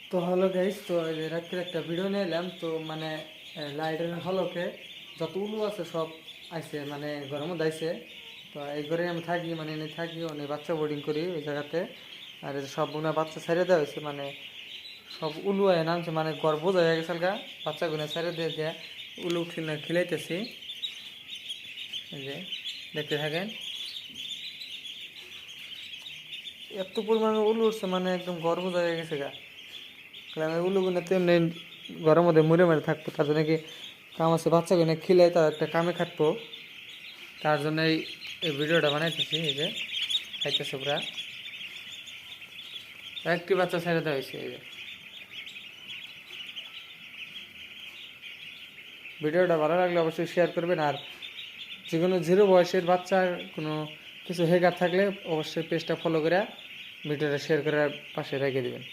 তো হলো গাইস, তো এই যে রাত্রে একটা ভিডিও নিয়ে এলাম। তো মানে লাইটের হলকে যত উলু আছে সব আইছে, মানে ঘরের মধ্যে আইছে। তো এই ঘরে আমি থাকি, মানে এনে থাকি, অনেক বাচ্চা বোর্ডিং করি ওই জায়গাতে। আর এই যে সবগুলো বাচ্চা ছেড়ে দেওয়া হয়েছে, মানে সব উলু আয় নামছে, মানে ঘর বোঝা হয়ে গেছে গা। বাচ্চাগুলো ছেড়ে দিয়ে দিয়ে উলু খিলাইতেছি। এই যে দেখতে থাকেন, এত পরিমাণে উলু উঠছে, মানে একদম ঘর বোঝা হয়ে গেছে গা। আমি উলুগুলো তেমনি ঘরের মধ্যে মুড়ে মেরে থাকবো, তার জন্য কি কাম আছে, বাচ্চাগুলো খিলে তার একটা কামে খাটবো। তার জন্য এই ভিডিওটা বানাইতেছি। এই যে খাইতেছে পুরা, একটি বাচ্চা ছেড়ে দেওয়া হয়েছে। এই যে ভিডিওটা ভালো লাগলে অবশ্যই শেয়ার করবেন। আর যে কোনো জিরো বয়সের বাচ্চার কোনো কিছু হেকার থাকলে অবশ্যই পেজটা ফলো করে ভিডিওটা শেয়ার করে পাশে রেখে দেবেন।